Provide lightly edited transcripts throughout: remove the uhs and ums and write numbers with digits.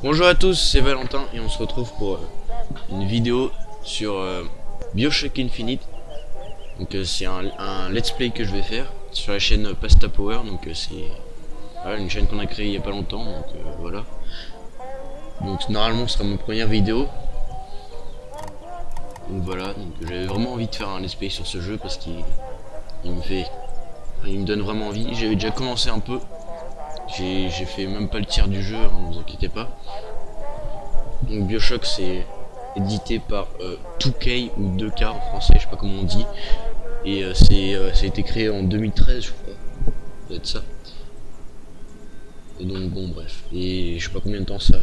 Bonjour à tous, c'est Valentin et on se retrouve pour une vidéo sur BioShock Infinite. Donc c'est un let's play que je vais faire sur la chaîne Pasta Power. Donc c'est voilà, une chaîne qu'on a créée il y a pas longtemps. Donc voilà. Donc normalement ce sera ma première vidéo. Donc voilà, donc j'avais vraiment envie de faire un let's play sur ce jeu parce qu'il me donne vraiment envie. J'avais déjà commencé un peu. J'ai fait même pas le tiers du jeu, hein, ne vous inquiétez pas. Donc BioShock c'est édité par 2K ou 2K en français, je sais pas comment on dit. Et ça a été créé en 2013 je crois. Ça doit être ça. Et donc bon bref. Et je sais pas combien de temps ça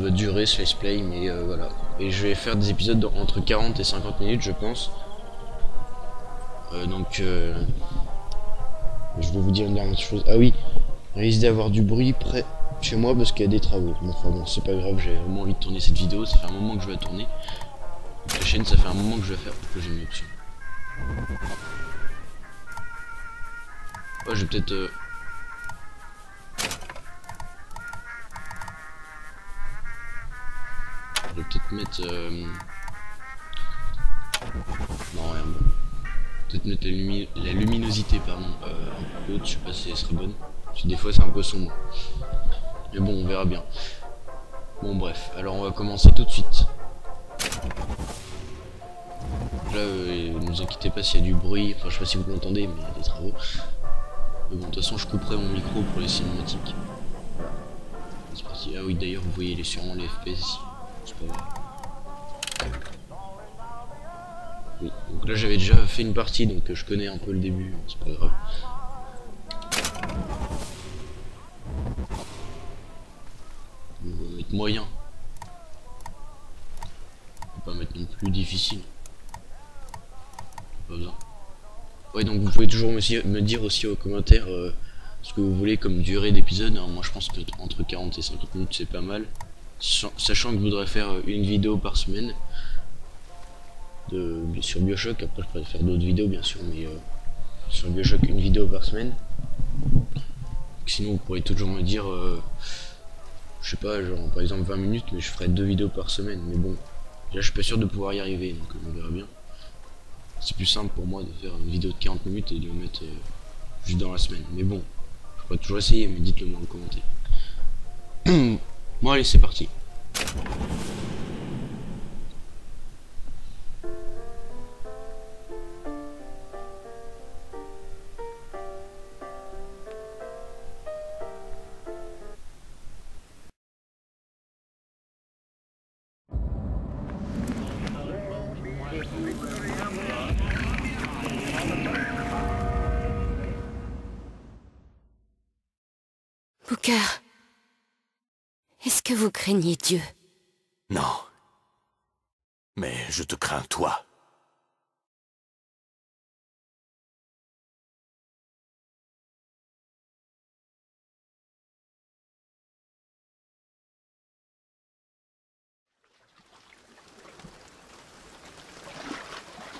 va durer ce let's play, mais voilà. Et je vais faire des épisodes entre 40 et 50 minutes je pense. Je vais vous dire une dernière chose. Ah oui, il risque d'avoir du bruit près chez moi parce qu'il y a des travaux. Enfin bon, c'est pas grave, j'ai vraiment envie de tourner cette vidéo. Ça fait un moment que je vais la tourner. Donc, la chaîne, ça fait un moment que je vais faire pour que j'ai une option. Oh, je vais peut-être... Je vais peut-être mettre... Non, rien bon. Peut-être mettre la luminosité, pardon, un peu haute, je sais pas si elle serait bonne. Parce que des fois c'est un peu sombre. Mais bon, on verra bien. Bon bref, alors on va commencer tout de suite. Là, ne vous inquiétez pas s'il y a du bruit, enfin je sais pas si vous l'entendez, mais il y a des travaux. Mais bon, de toute façon je couperai mon micro pour les cinématiques. C'est parti. Ah oui, d'ailleurs vous voyez sûrement les FPS ici. C'est pas grave. Oui, donc là j'avais déjà fait une partie, donc je connais un peu le début, c'est pas grave. On va mettre moyen. On va pas mettre non plus difficile. Pas besoin. Ouais, donc vous pouvez toujours me dire aussi aux commentaires ce que vous voulez comme durée d'épisode. Hein. Moi je pense que entre 40 et 50 minutes c'est pas mal. Sachant que je voudrais faire une vidéo par semaine sur BioShock. Après je pourrais faire d'autres vidéos bien sûr, mais sur BioShock une vidéo par semaine. Sinon vous pourrez toujours me dire je sais pas, genre par exemple 20 minutes, mais je ferai 2 vidéos par semaine. Mais bon, là je suis pas sûr de pouvoir y arriver, donc on verra bien. C'est plus simple pour moi de faire une vidéo de 40 minutes et de le mettre juste dans la semaine. Mais bon, je pourrais toujours essayer, mais dites-le moi en commentaire. Bon allez, c'est parti. Booker, est-ce que vous craignez Dieu? Non. Mais je te crains toi.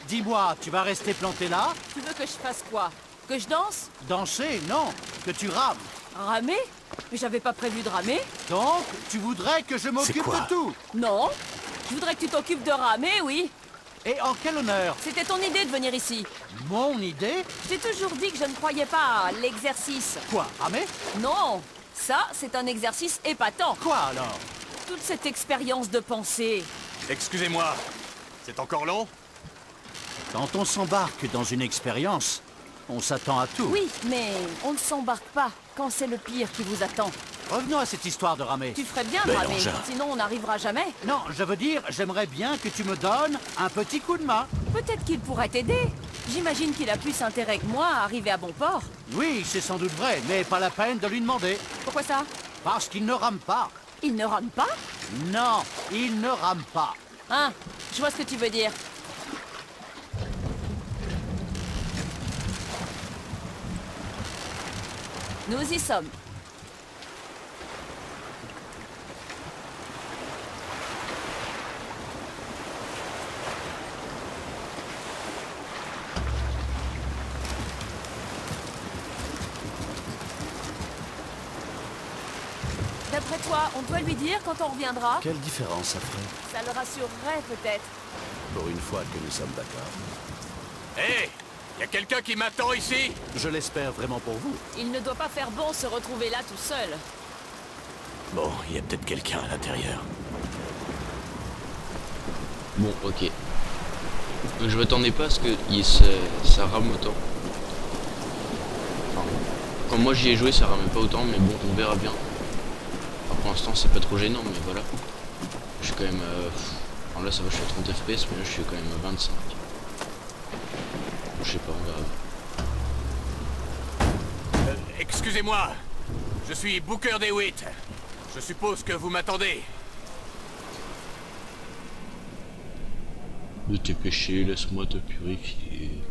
Dis-moi, tu vas rester planté là? Tu veux que je fasse quoi? Que je danse? Danser? Non. Que tu rames. Ramer? Mais j'avais pas prévu de ramer. Donc, tu voudrais que je m'occupe quoi? de tout? Non. Je voudrais que tu t'occupes de ramer, oui. Et en quel honneur? C'était ton idée de venir ici. Mon idée? J'ai toujours dit que je ne croyais pas à l'exercice. Quoi, ramer? Non. Ça, c'est un exercice épatant. Quoi alors? Toute cette expérience de pensée. Excusez-moi. C'est encore long? Quand on s'embarque dans une expérience, on s'attend à tout. Oui, mais on ne s'embarque pas quand c'est le pire qui vous attend. Revenons à cette histoire de ramer. Tu ferais bien de Bel ramer, engin. sinon on n'arrivera jamais. Non, je veux dire, j'aimerais bien que tu me donnes un petit coup de main. Peut-être qu'il pourrait t'aider. J'imagine qu'il a plus intérêt que moi à arriver à bon port. Oui, c'est sans doute vrai, mais pas la peine de lui demander. Pourquoi ça? Parce qu'il ne rame pas. Il ne rame pas? Non, il ne rame pas. Hein? Je vois ce que tu veux dire. Nous y sommes. D'après toi, on doit lui dire quand on reviendra? Quelle différence ça ferait? Ça le rassurerait peut-être. Pour une fois que nous sommes d'accord. Hé, y a quelqu'un qui m'attend ici? Je l'espère vraiment pour vous. Il ne doit pas faire bon se retrouver là tout seul. Bon, il y a peut-être quelqu'un à l'intérieur. Bon, ok. Donc je m'attendais pas à ce que ça rame autant. Enfin, quand moi j'y ai joué, ça ramait pas autant, mais bon, on verra bien. Enfin, pour l'instant, c'est pas trop gênant, mais voilà. Je suis quand même... alors là, ça va, je suis à 30 FPS, mais là, je suis quand même à 25. Je sais pas, on verra. Excusez-moi, je suis Booker DeWitt. Je suppose que vous m'attendez. De tes péchés, laisse-moi te purifier.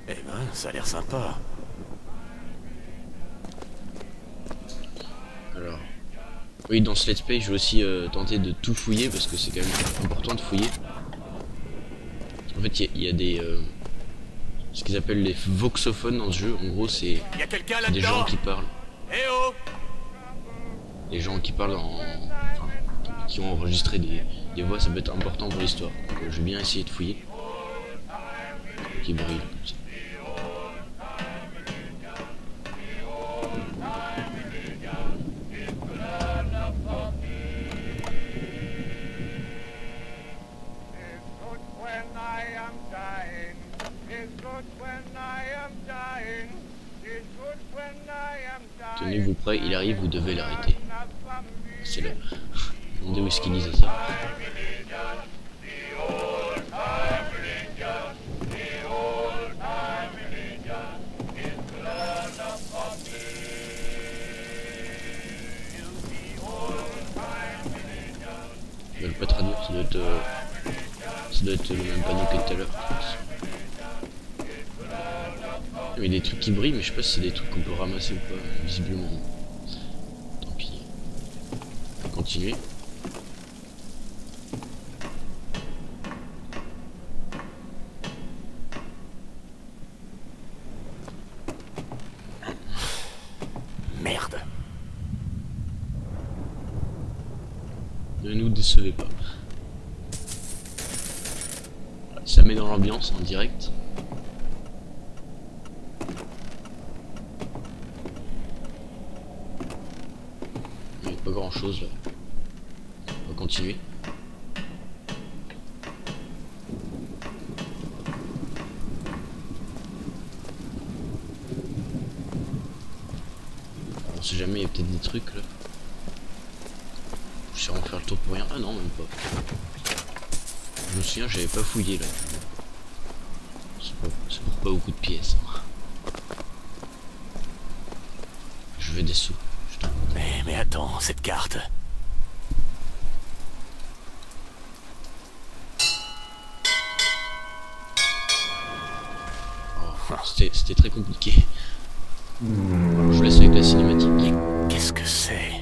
Eh ben, ça a l'air sympa. Alors... Oui, dans ce let's play, je vais aussi tenter de tout fouiller, parce que c'est quand même important de fouiller. En fait, il y a des... ce qu'ils appellent les voxophones dans ce jeu. En gros, c'est Y a quelqu'un des gens là-dedans? qui parlent. Eh oh! Les gens qui parlent enfin, qui ont enregistré des voix, ça peut être important pour l'histoire. Donc je vais bien essayer de fouiller. Qui brille comme ça. Tenez-vous prêts, il arrive, vous devez l'arrêter. C'est là. Demandez où est-ce qu'il disait ça. Je vais le pas traduire, ça doit être le même panneau que tout à l'heure, je pense. Il y a des trucs qui brillent, mais je sais pas si c'est des trucs qu'on peut ramasser ou pas, visiblement. Tant pis. On va continuer. Merde. Ne nous décevez pas. Ça met dans l'ambiance en direct. Il n'y a pas grand chose là. On va continuer. On sait jamais, il y a peut-être des trucs là. Je sais en faire le tour pour rien. Ah non, même pas. Je me souviens, j'avais pas fouillé là. C'est pour pas beaucoup de pièces. Je veux des sous. Mais attends, cette carte. Oh, c'était très compliqué. Je vous laisse avec la cinématique. Qu'est-ce que c'est?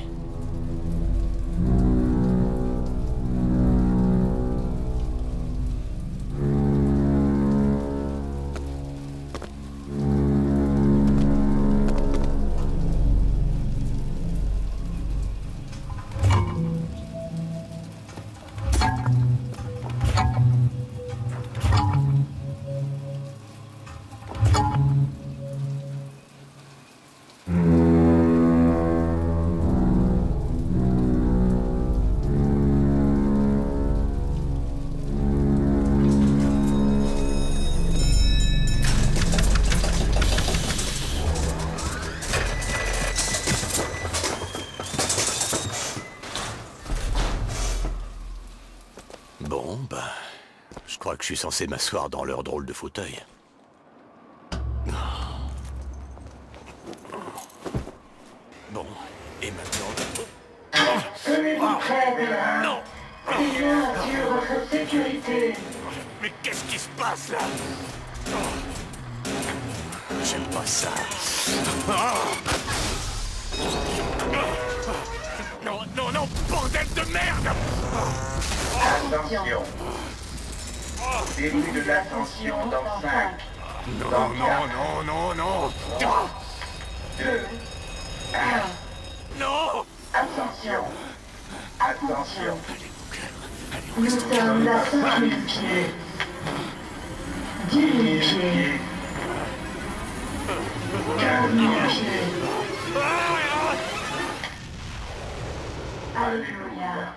Bon, ben... Je crois que je suis censé m'asseoir dans leur drôle de fauteuil. Bon, et maintenant... Tenez-vous près de là. Non! Il assure votre sécurité. Mais qu'est-ce qui se passe là? J'aime pas ça. Non, non, non, bordel de merde! Attention. Début de l'ascension dans 5, Non, non, non, non, non. 2, 1. Non. Attention. Attention. Allez, on Nous reste au calme. sommes à 5000 pieds. 10 000 pieds. 15 000 pieds. Alléluia.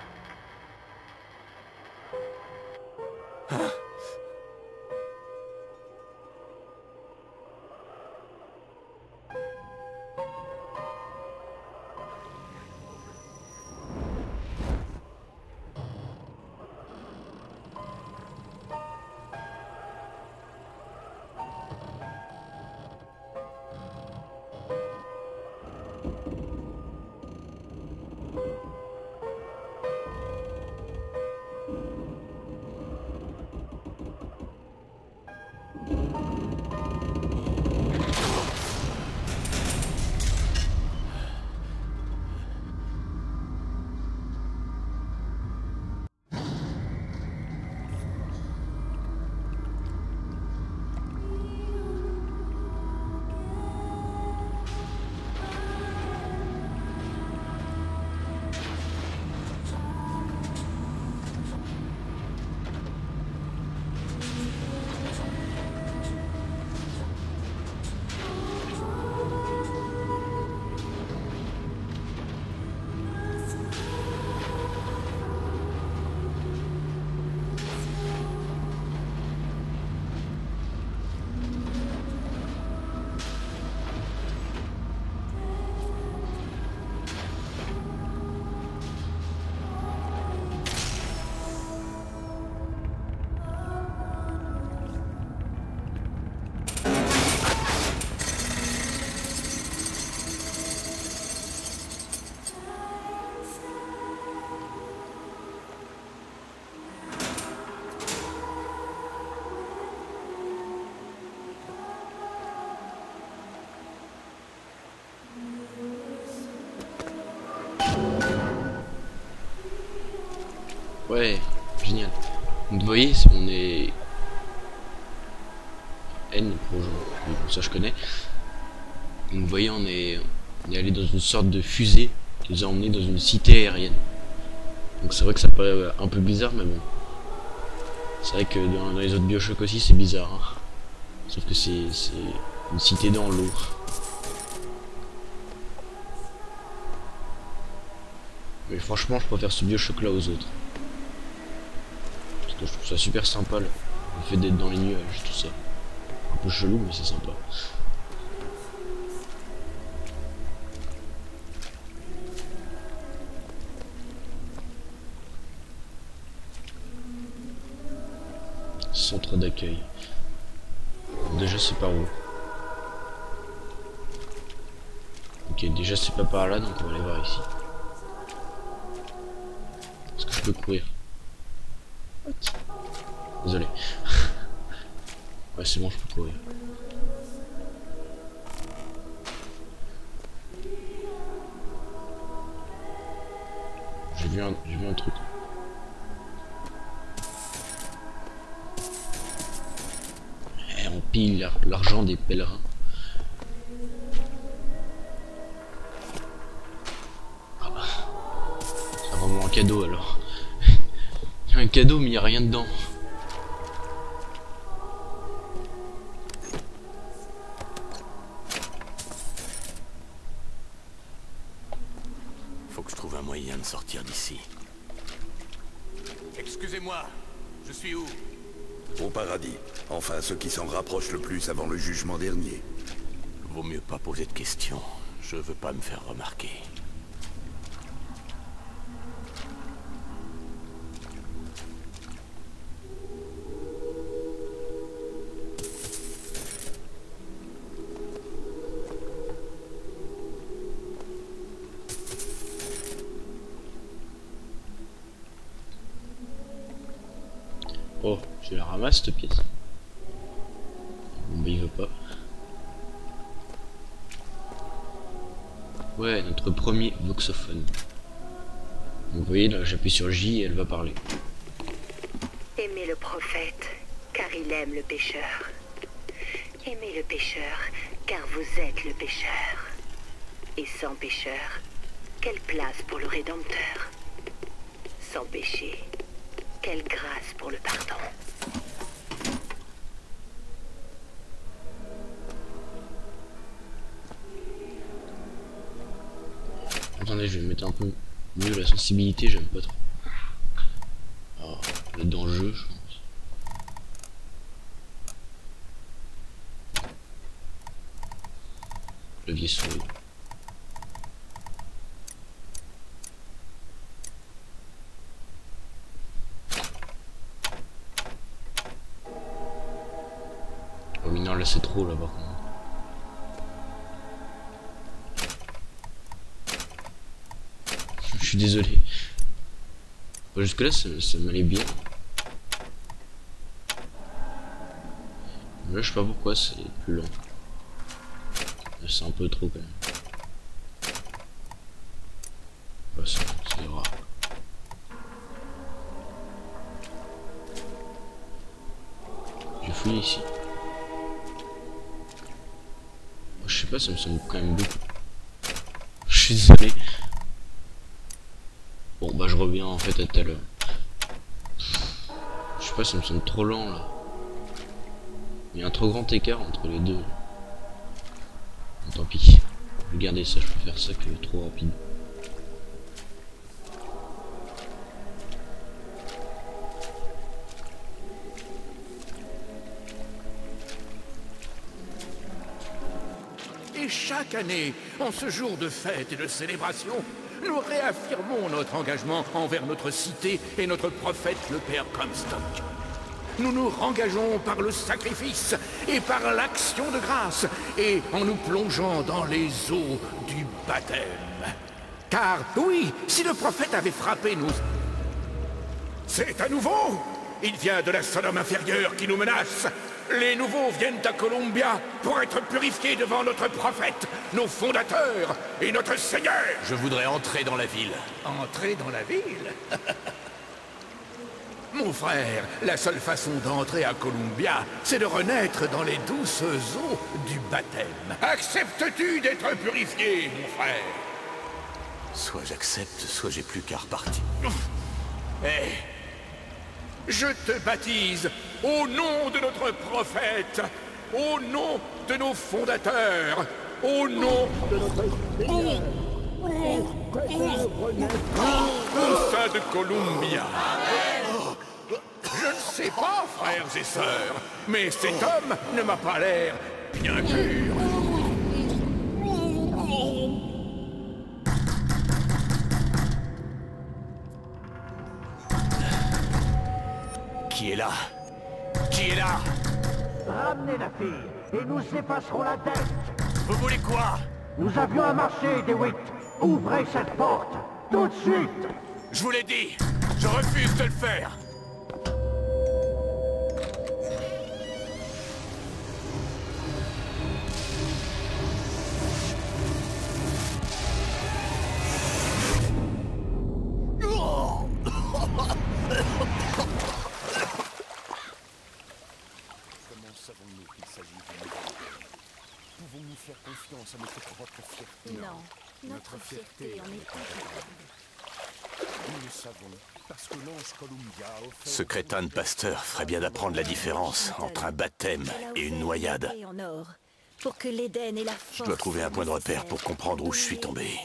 Ouais, génial. Donc, vous voyez, on est N pour ça je connais. Donc, vous voyez, on est allé dans une sorte de fusée qui nous a emmené dans une cité aérienne. Donc c'est vrai que ça paraît un peu bizarre, mais bon. C'est vrai que dans les autres Bioshock aussi c'est bizarre. Hein. Sauf que c'est une cité dans l'eau. Mais franchement je préfère ce Bioshock là aux autres. Parce que je trouve ça super sympa le fait d'être dans les nuages, tout ça. Un peu chelou mais c'est sympa. Centre d'accueil. Déjà c'est par où? Ok, déjà c'est pas par là, donc on va aller voir ici. Est-ce que je peux courir? Désolé. Ouais c'est bon, je peux courir. J'ai vu un truc. On pille l'argent des pèlerins. Ah bah, c'est vraiment un cadeau alors. Il y a un cadeau mais il n'y a rien dedans. Faut que je trouve un moyen de sortir d'ici. Excusez-moi, je suis où? Au paradis. Enfin, ceux qui s'en rapprochent le plus avant le jugement dernier. Vaut mieux pas poser de questions. Je veux pas me faire remarquer. Oh, je la ramasse cette pièce. Bon bah il veut pas. Ouais, notre premier voxophone. Donc, vous voyez là, j'appuie sur J et elle va parler. Aimez le prophète car il aime le pécheur. Aimez le pécheur, car vous êtes le pécheur. Et sans pécheur, quelle place pour le Rédempteur? Sans péché, quelle grâce pour le pardon. Attendez, je vais mettre un peu mieux la sensibilité, j'aime pas trop. Oh, là dans le jeu, je pense. Clavier souris. Oh mais non, là c'est trop là par contre. Je suis désolé. Bon, jusque là ça m'allait bien. Mais là je sais pas pourquoi c'est plus lent. C'est un peu trop quand même. Bah, c'est rare. J'ai fouillé ici. Oh, je sais pas, ça me semble quand même beaucoup. Je suis désolé. Bon bah je reviens en fait à tout à l'heure. Je sais pas, ça me semble trop lent là. Il y a un trop grand écart entre les deux. Tant pis. Regardez ça, je préfère ça que trop rapide. Et chaque année, en ce jour de fête et de célébration, nous réaffirmons notre engagement envers notre cité et notre prophète, le Père Comstock. Nous nous rengageons par le sacrifice et par l'action de grâce et en nous plongeant dans les eaux du baptême. Car, oui, si le prophète avait frappé nous... C'est à nouveau! Il vient de la Sodome inférieure qui nous menace. Les nouveaux viennent à Columbia pour être purifiés devant notre prophète, nos fondateurs et notre Seigneur. Je voudrais entrer dans la ville. Entrer dans la ville? Mon frère, la seule façon d'entrer à Columbia, c'est de renaître dans les douces eaux du baptême. Acceptes-tu d'être purifié, mon frère? Soit j'accepte, soit j'ai plus qu'à repartir. Eh, je te baptise au nom de notre prophète, au nom de nos fondateurs, au nom de notre Seigneur, au sein de Columbia. Je ne sais pas, frères et sœurs, mais cet homme ne m'a pas l'air bien pur. Qui est là? Qui est là? Ramenez la fille, et nous effacerons la dette. Vous voulez quoi? Nous avions un marché, DeWitt. Ouvrez cette porte, tout de suite. Je vous l'ai dit, je refuse de le faire. Pouvons-nous faire confiance à notre propre fierté? Non, notre fierté en est incapable. Nous le savons, parce que l'ange Columbia a offert... Ce crétin de pasteur ferait bien d'apprendre la différence entre un baptême et une noyade. Pour que l'Éden et la Je dois trouver un point de repère pour comprendre où je suis tombé.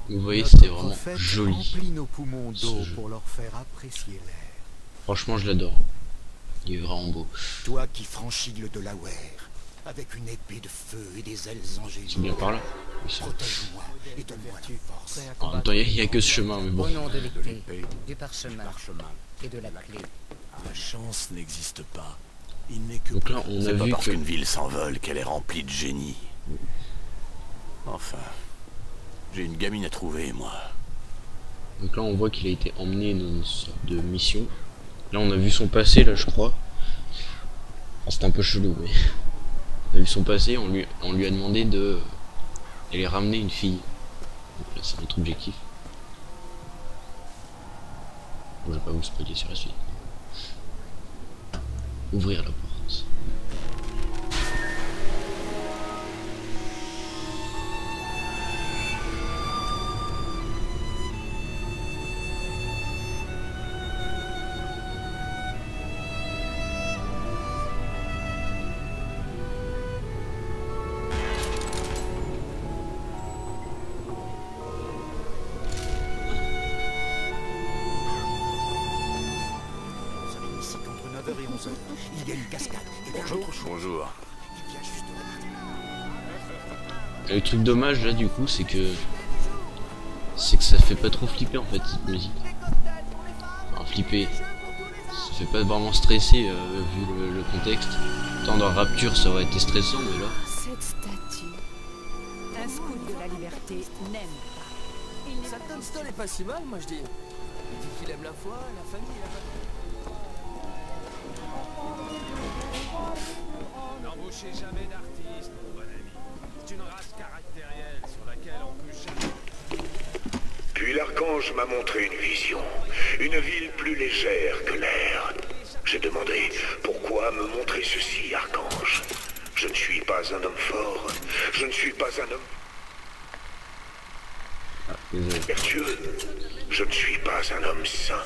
Vous voyez, c'est vraiment joli. Remplit nos poumons d'eau jeu. pour leur faire apprécier l'air. Franchement, je l'adore. Il est vraiment beau. Toi qui franchis le Delaware, avec une épée de feu et des ailes angéliques. C'est bien par là. Oui, ça. Protège-moi et donne-moi la force. En même temps, il n'y a que ce chemin, mais bon. Au nom de l'épée, du parchemin et de la clé. La chance n'existe pas. Il n'est que... Donc là, on a C'est pas vu parce que... qu'une ville s'envole qu'elle est remplie de génie. Enfin, j'ai une gamine à trouver, moi. Donc là, on voit qu'il a été emmené dans une sorte de mission. Là, on a vu son passé, là, je crois. Enfin, c'était un peu chelou, mais... On a vu son passé, on lui a demandé de... d'aller ramener une fille. Donc là, c'est notre objectif. Bon, je vais pas vous spoiler sur la suite. ouvrir la porte. Il y a une cascade. Et bonjour. Bonjour. Et le truc dommage là du coup c'est que ça fait pas trop flipper en fait cette musique. Enfin flipper. Ça fait pas vraiment stresser vu le contexte. Tant dans Rapture ça aurait été stressant mais là. Cette statue. Un scout de la liberté n'aime pas. Salton Stone est pas si mal, moi je dis. Il dit qu'il aime la foi, la famille, la famille. N'embauchez jamais d'artiste, mon bon ami. C'est une race caractérielle sur laquelle on peut jamais... Puis l'archange m'a montré une vision. Une ville plus légère que l'air. J'ai demandé, pourquoi me montrer ceci, archange? Je ne suis pas un homme fort. Je ne suis pas un homme vertueux. Je ne suis pas un homme saint.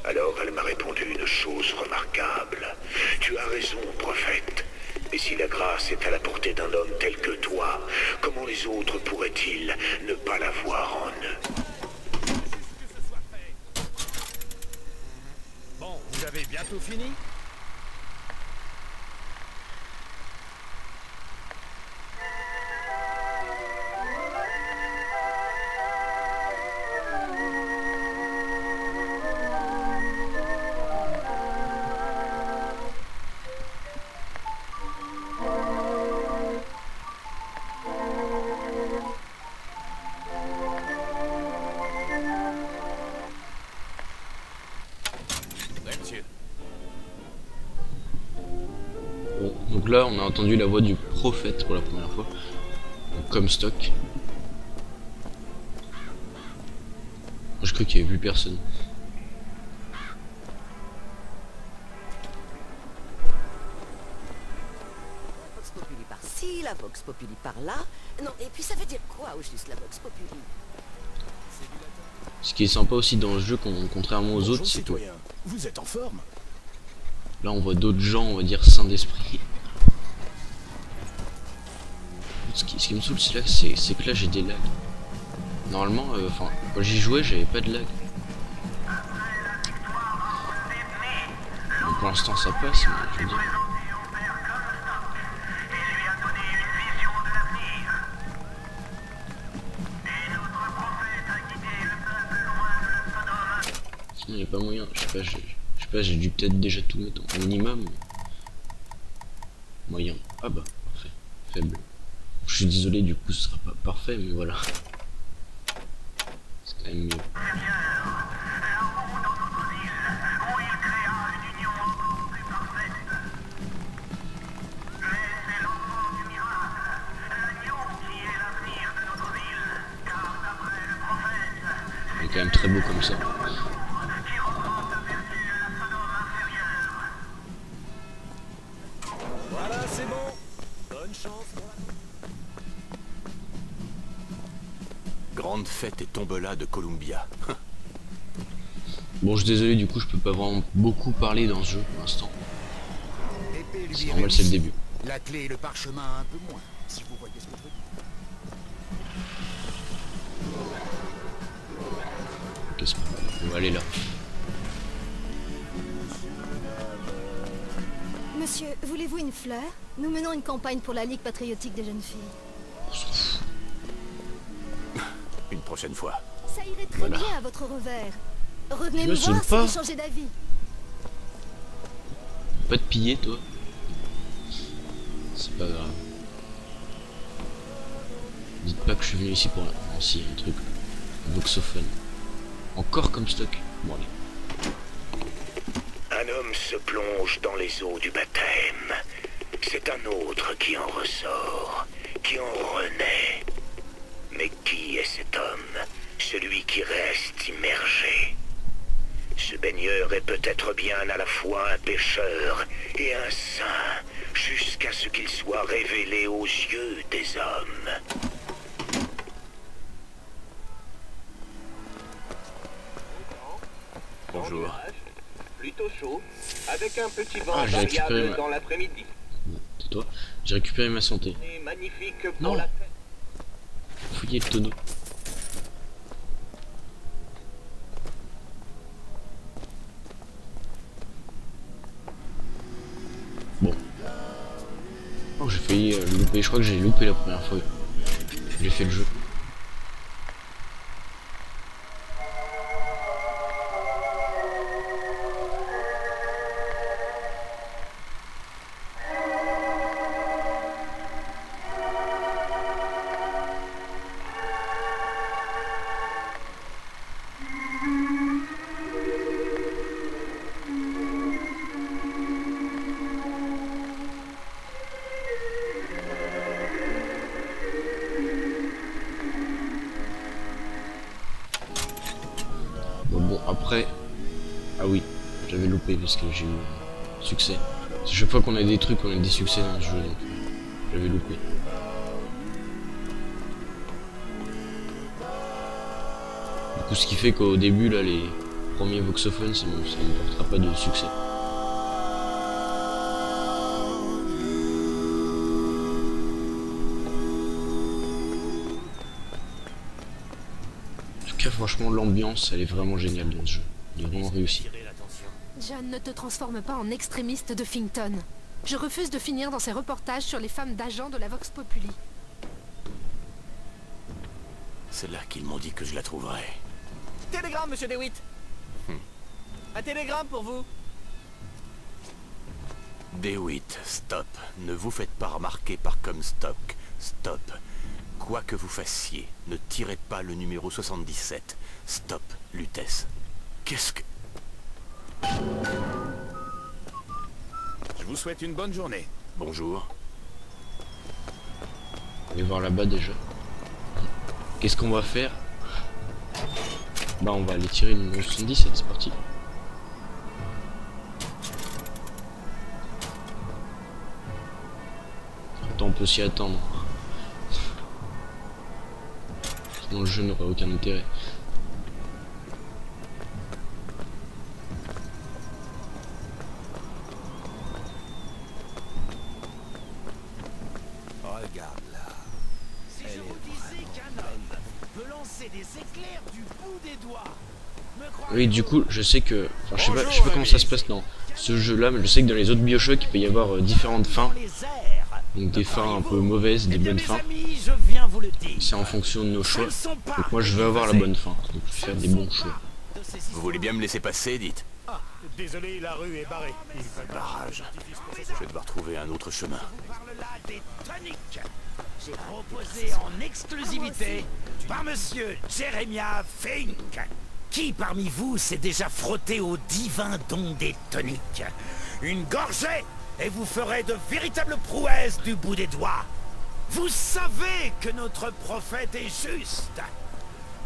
Alors elle m'a répondu une chose remarquable. Tu as raison, prophète. Mais si la grâce est à la portée d'un homme tel que toi, comment les autres pourraient-ils ne pas la voir en eux? Bon, vous avez bientôt fini? Bon, donc là on a entendu la voix du prophète pour la première fois. Donc, comme stock. Moi, je crois qu'il n'y avait plus personne. Vox Populi par-ci, la Vox Populi par-là. Non, et puis ça veut dire quoi au juste la Vox Populi? Ce qui est sympa aussi dans le jeu, contrairement aux autres, c'est que vous êtes en forme. là on voit d'autres gens, on va dire saints d'esprit. Ce qui me saoule c'est que là j'ai des lags. Normalement, enfin, quand j'y jouais j'avais pas de lag. Donc, pour l'instant ça passe, mais je veux dire. Sinon il n'y a pas moyen, je sais pas, j'ai dû peut-être déjà tout mettre au minimum. Moyen. Ah bah, parfait. Faible. Je suis désolé, du coup ce sera pas parfait, mais voilà. C'est quand même mieux. Il est quand même très beau comme ça. Voilà, c'est bon. Bonne chance pour la... Grande fête et tombola de Columbia. Bon, je suis désolé, du coup je peux pas vraiment beaucoup parler dans ce jeu pour l'instant. C'est normal, c'est le début. La clé et le parchemin un peu moins, si vous voyez ce que je veux dire. Qu'est-ce qu'on va aller là? Monsieur, voulez-vous une fleur? Nous menons une campagne pour la Ligue patriotique des jeunes filles. Une prochaine fois. Ça irait très bien à votre revers. Revenez me voir si vous changez d'avis. Pas te piller, toi. C'est pas grave. Dites pas que je suis venu ici pour là. Non, si, un truc. Voxophone. Encore comme stock. Bon, allez. Un homme se plonge dans les eaux du baptême. C'est un autre qui en ressort, qui en renaît. Mais qui est cet homme? Celui qui reste immergé. Ce baigneur est peut-être bien à la fois un pécheur et un saint, jusqu'à ce qu'il soit révélé aux yeux des hommes. Bonjour. Plutôt chaud, avec un petit vent Ah, j'ai récupéré variable ma... dans l'après-midi. Tais-toi. J'ai récupéré ma santé. C'est magnifique pour Non. la fête. Fouillez le tonneau. Bon. Oh, j'ai failli louper. Je crois que j'ai loupé la première fois. J'ai fait le jeu. Bon, après... Ah oui, j'avais loupé parce que j'ai eu succès. C'est chaque fois qu'on a des trucs, on a des succès dans ce jeu, donc j'avais loupé. Du coup, ce qui fait qu'au début, là, les premiers voxophones, ça ne portera pas de succès. En tout cas, franchement, l'ambiance, elle est vraiment géniale dans ce jeu. Il est vraiment réussi. John, ne te transforme pas en extrémiste de Finkton. Je refuse de finir dans ces reportages sur les femmes d'agents de la Vox Populi. C'est là qu'ils m'ont dit que je la trouverais. Télégramme, monsieur DeWitt. Un télégramme pour vous. DeWitt, stop. Ne vous faites pas remarquer par Comstock. Stop. Quoi que vous fassiez, ne tirez pas le numéro 77. Stop, Lutèce. Qu'est-ce que... Je vous souhaite une bonne journée. Bonjour. On va voir là-bas déjà. Qu'est-ce qu'on va faire? Bah on va aller tirer le numéro 77, c'est parti. Attends, on peut s'y attendre. Sinon le jeu n'aurait aucun intérêt. Regarde là. Si je vous disais qu'un homme peut lancer des éclairs du bout des doigts. Oui, du coup, je sais que... Enfin, je sais pas comment ça se passe dans ce jeu-là, mais je sais que dans les autres Bioshock, il peut y avoir différentes fins. Donc des fins un peu mauvaises, des bonnes fins. C'est en fonction de nos choix. Donc moi, je veux avoir la bonne fin. Donc faire des bons choix. Vous voulez bien me laisser passer, dites? Désolé, la rue est barrée. Barrage. Je vais devoir trouver un autre chemin. J'ai proposé en exclusivité par monsieur Jeremiah Fink. Qui parmi vous s'est déjà frotté au divin don des toniques? Une gorgée et vous ferez de véritables prouesses du bout des doigts. Vous savez que notre prophète est juste,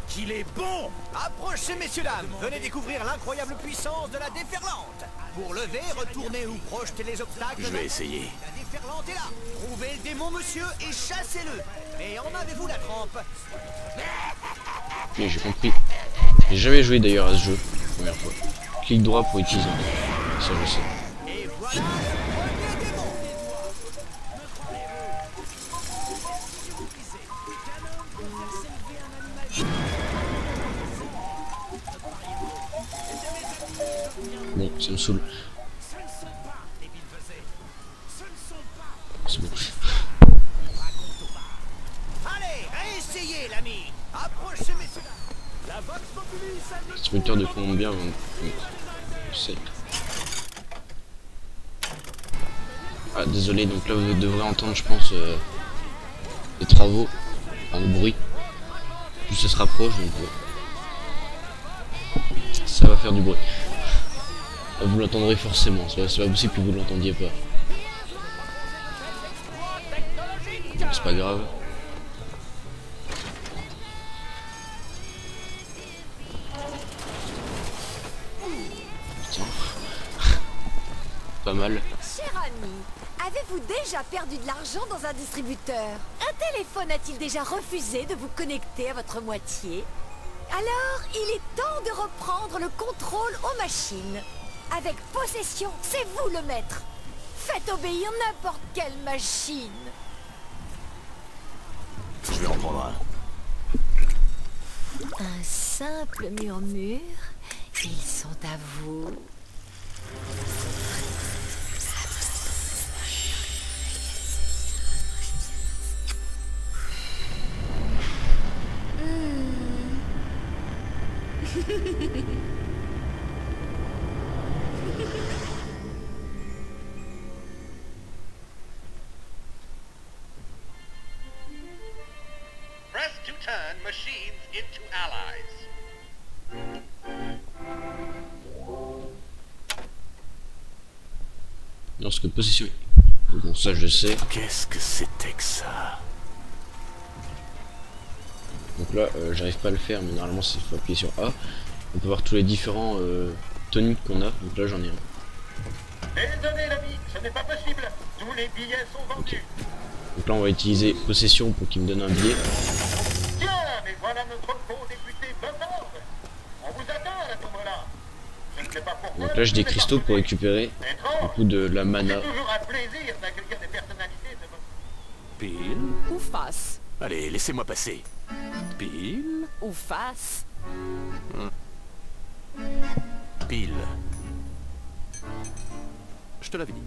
qu'il est bon. Approchez, messieurs, dames. Venez découvrir l'incroyable puissance de la déferlante. Pour lever, retourner ou projeter les obstacles... Je vais essayer. La déferlante est là. Trouvez le démon, monsieur, et chassez-le. Mais en avez-vous la trempe? Oui, j'ai compris. J'ai jamais joué d'ailleurs à ce jeu, première fois. Clic droit pour utiliser. Ça, je sais. Et voilà le premier démon. Bon, ça me saoule. C'est bon. Allez, essayez, l'ami. Approchez, messieurs. La Vox Populi salue. Distributeur de Colombien, je sais. Ah, désolé, donc là vous devrez entendre, je pense, les travaux, enfin, le bruit. Plus ça se rapproche, donc ça va faire du bruit. Là, vous l'entendrez forcément, c'est pas possible que vous ne l'entendiez pas. C'est pas grave. pas mal. Cher ami, avez-vous déjà perdu de l'argent dans un distributeur? Un téléphone a-t-il déjà refusé de vous connecter à votre moitié? Alors, il est temps de reprendre le contrôle aux machines. Avec possession, c'est vous le maître. Faites obéir n'importe quelle machine. Je vais en prendre un. Un simple murmure. Ils sont à vous. Press to turn machines into allies. Lorsque possession... Bon, ça je sais. Qu'est-ce que c'était que ça? Donc là, j'arrive pas à le faire, mais normalement, il faut appuyer sur A. On peut voir tous les différents toniques qu'on a. Donc là, j'en ai un. Désolé l'ami, ce n'est pas possible. Tous les billets sont vendus. Okay. Donc là, on va utiliser possession pour qu'il me donne un billet. Tiens, mais voilà notre beau député Buzzard. On vous attend à la tombola. Je ne sais pas pourquoi. Donc là, j'ai des cristaux pour récupérer du coup de la mana. C'est toujours un plaisir d'accueillir des personnalités de votre... Pile Ou face. Allez, laissez-moi passer. Pile Ou face. Pile. Je te l'avais dit.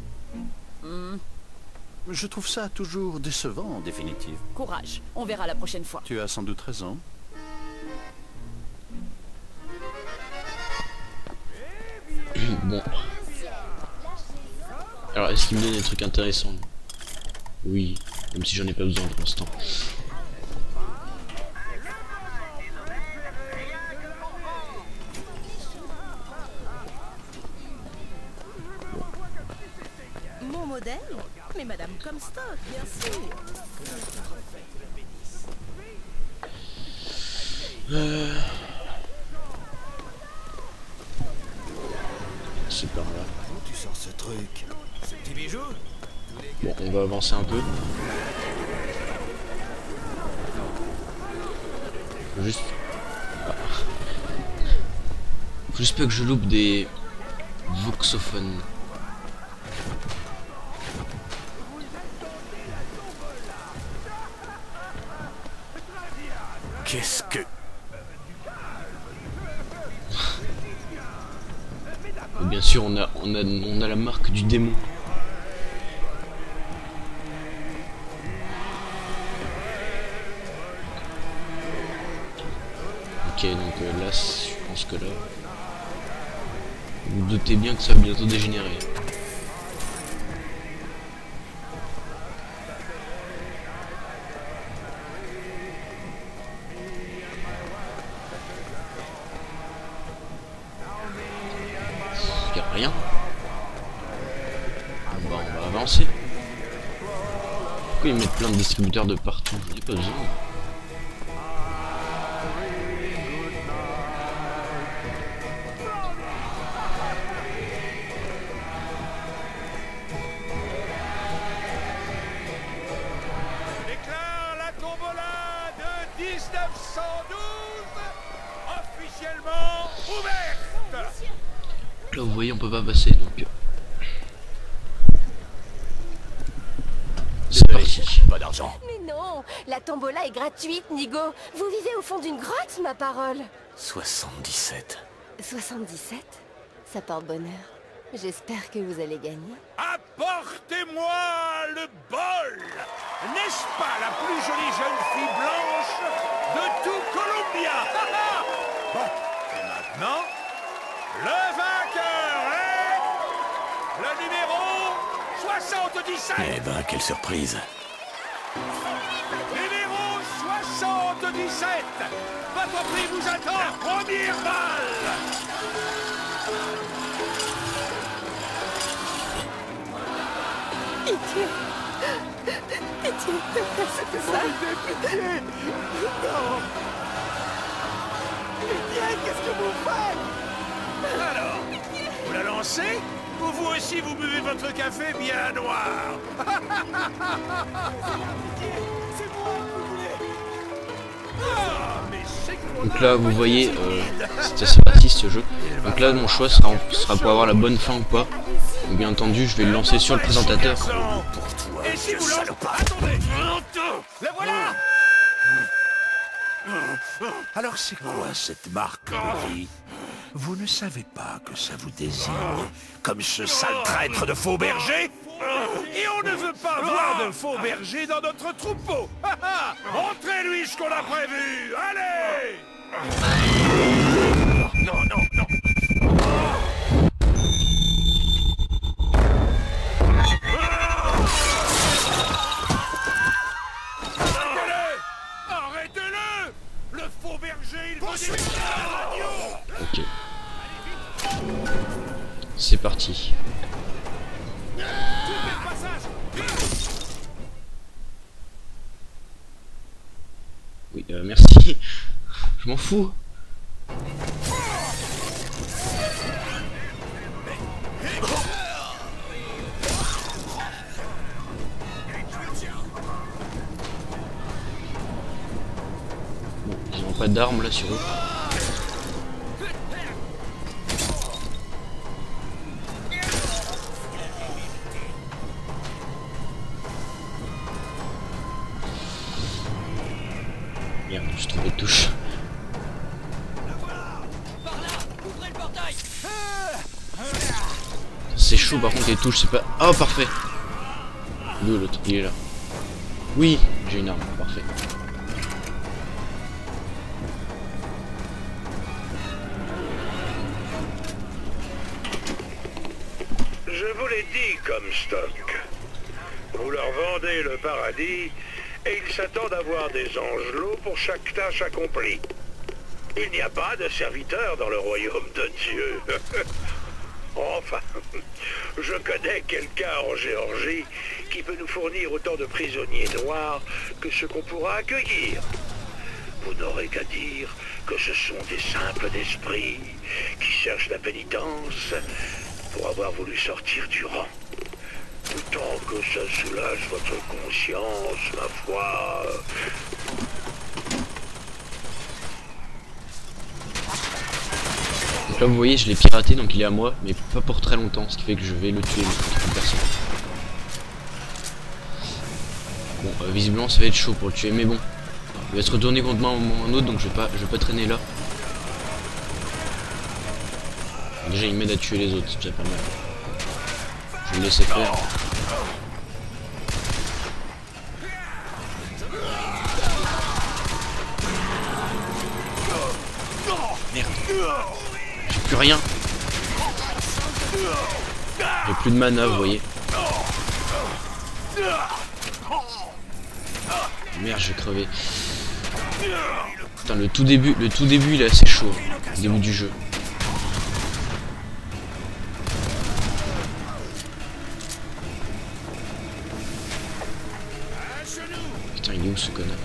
Je trouve ça toujours décevant, en définitive. Courage, on verra la prochaine fois. Tu as sans doute raison. Bon. Alors, est-ce qu'il me donne des trucs intéressants? Oui, même si j'en ai pas besoin pour l'instant. Mon modèle? Mais Madame Comstock, bien sûr. C'est par là. Où tu sors ce truc? Ce petit bijou? Bon, on va avancer un peu. Juste... Ah. Faut juste pas que je loupe des voxophones. Qu'est-ce que... Et bien sûr, on a la marque du démon. Ok, donc là, je pense que là... Vous vous doutez bien que ça va bientôt dégénérer. Il n'y a rien. Bon, on va avancer. Pourquoi ils mettent plein de distributeurs de partout? Il n'y a pas besoin. Déclare la tombola de 1912 officiellement ouverte. Là, vous voyez, on peut pas passer, donc... C'est parti. Pas d'argent. Mais non, la tombola est gratuite, Nigo. Vous vivez au fond d'une grotte, ma parole. 77. 77? Ça porte bonheur. J'espère que vous allez gagner. Apportez-moi le bol. N'est-ce pas la plus jolie jeune fille blanche de tout Columbia? Bon, et maintenant, le vainqueur est... le numéro 77. Eh ben, quelle surprise. Numéro 77. Votre prix vous attend. Première balle. Pitié. Pitié, c'était ça. Pitié. Non. Pitié, qu'est-ce que vous faites? Alors, vous la lancez ou Ou vous aussi, vous buvez votre café bien noir? Donc là, vous voyez, c'est assez parti ce jeu. Donc là, mon choix sera pour avoir la bonne fin ou pas. Donc, bien entendu, je vais le lancer sur le présentateur. Et si vous lancez... Attendez! Le voilà! Alors c'est quoi cette marque de vie? Vous ne savez pas que ça vous désigne comme ce sale traître de faux berger? Et on ne veut pas voir de faux berger dans notre troupeau. Montrez-lui ce qu'on a prévu. Allez! Non, non, non. Arrêtez-le! Le faux berger, il veut des radio! Ok. C'est parti. Oui, merci. Je m'en fous. Bon, ils n'ont pas d'armes là sur eux. Merde, je suis trompé de touche. C'est chaud par contre les touches, c'est pas... Oh parfait. Où l'autre? Il est là. Oui, j'ai une arme, parfait. Je vous l'ai dit, Comstock. Vous leur vendez le paradis et ils s'attendent à voir des angelots pour chaque tâche accomplie. Il n'y a pas de serviteurs dans le royaume de Dieu. Enfin, je connais quelqu'un en Géorgie qui peut nous fournir autant de prisonniers noirs que ce qu'on pourra accueillir. Vous n'aurez qu'à dire que ce sont des simples d'esprit qui cherchent la pénitence pour avoir voulu sortir du rang. Autant que ça soulage votre conscience, ma foi. Donc là vous voyez je l'ai piraté donc il est à moi mais pas pour très longtemps, ce qui fait que je vais le tuer mais personne. Bon visiblement ça va être chaud pour le tuer mais bon. Il va se retourner contre moi à un moment ou un autre donc je vais pas traîner là. Déjà il m'aide à tuer les autres, c'est déjà pas mal. Je vais le laisser faire. Merde. J'ai plus rien. J'ai plus de mana, vous voyez. Merde, je vais crever. Putain, le tout début il est assez chaud. Le début du jeu. Putain, il est où ce connard?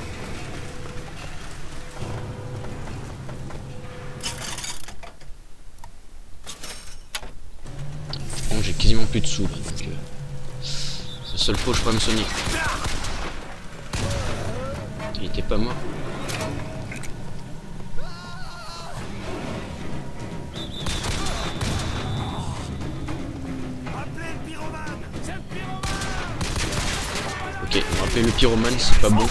Bon, j'ai quasiment plus de sous là, donc c'est la seule fois où je pourrais me soigner. Il était pas mort. Ok, on va appeler le pyromane, c'est pas bon.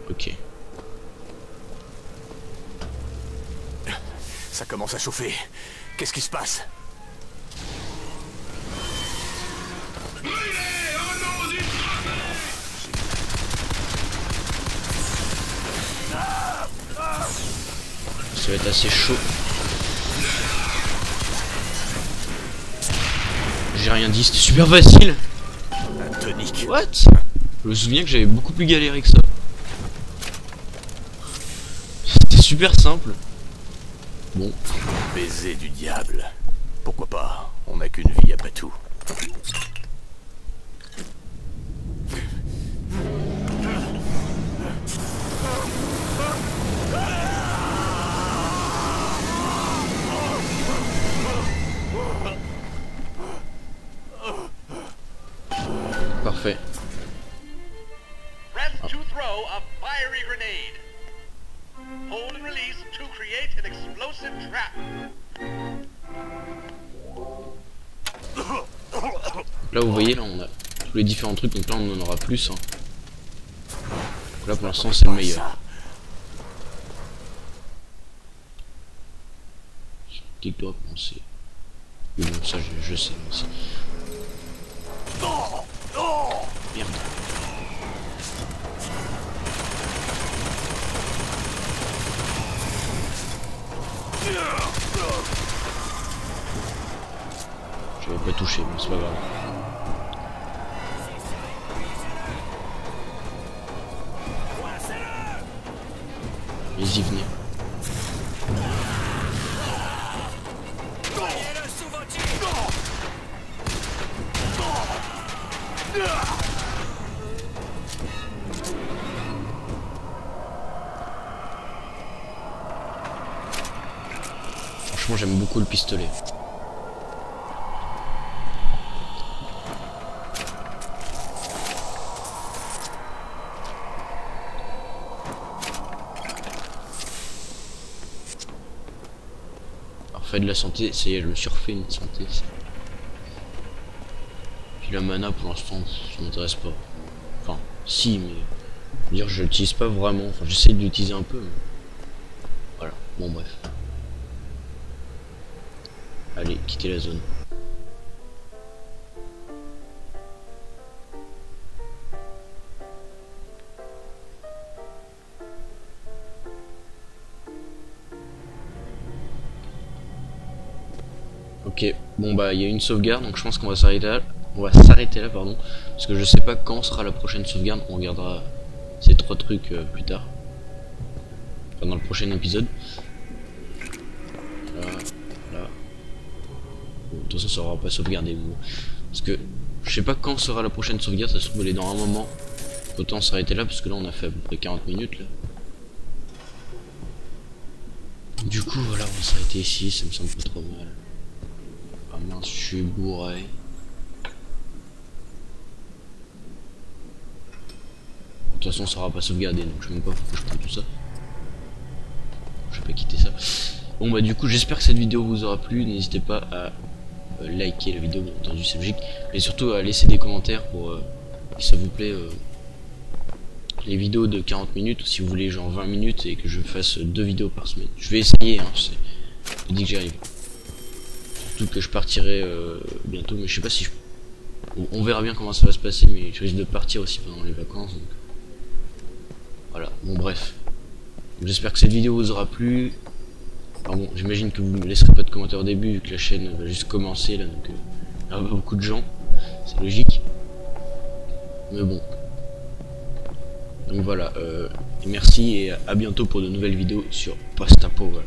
Ok. Ça commence à chauffer. Qu'est-ce qui se passe? Ça va être assez chaud. J'ai rien dit, c'était super facile. What? Je me souviens que j'avais beaucoup plus galéré que ça. C'était super simple. Bon. Baiser du diable. Pourquoi pas? On n'a qu'une vie après tout. Parfait. Press to throw a fiery grenade. Hold and release to create an explosive trap. Là vous voyez, là on a tous les différents trucs, donc là on en aura plus. Hein. Là pour l'instant c'est le meilleur. Qui doit penser. Mais bon ça je sais aussi. Merde. Je vais pas toucher, mais c'est pas grave. Vas-y, venez. Franchement, j'aime beaucoup le pistolet. Fait de la santé, ça y est, je me suis refait une santé. Puis la mana pour l'instant, ça m'intéresse pas. Enfin, si, mais dire je l'utilise pas vraiment. Enfin, j'essaie de l'utiliser un peu. Mais... Voilà, bon bref. Allez, quittez la zone. Ok, bon bah il y a une sauvegarde, donc je pense qu'on va s'arrêter là. On va s'arrêter là, pardon, parce que je sais pas quand sera la prochaine sauvegarde. On regardera ces trois trucs plus tard, enfin, dans le prochain épisode. Là, là. Bon, de toute façon, ça aura pas sauvegardé, parce que je sais pas quand sera la prochaine sauvegarde. Ça se trouve elle est dans un moment. Autant s'arrêter là, parce que là on a fait à peu près 40 minutes là. Du coup voilà, on va s'arrêter ici, ça me semble pas trop mal. Ah mince, je suis bourré. De toute façon ça sera pas sauvegardé, donc je sais même pas pourquoi je prends tout ça. Je vais pas quitter ça. Bon bah du coup j'espère que cette vidéo vous aura plu. N'hésitez pas à liker la vidéo, bien entendu c'est logique. Mais surtout à laisser des commentaires pour si ça vous plaît les vidéos de 40 minutes, ou si vous voulez genre 20 minutes et que je fasse 2 vidéos par semaine. Je vais essayer, hein, je dis que j'y arrive. Surtout que je partirai bientôt, mais je sais pas si je... On verra bien comment ça va se passer, mais je risque de partir aussi pendant les vacances. Donc... Voilà, bon bref. J'espère que cette vidéo vous aura plu. Alors bon, j'imagine que vous ne me laisserez pas de commentaires au début, vu que la chaîne va juste commencer là, donc il y aura pas beaucoup de gens. C'est logique. Mais bon. Donc voilà, merci et à bientôt pour de nouvelles vidéos sur Post-Apo. Voilà.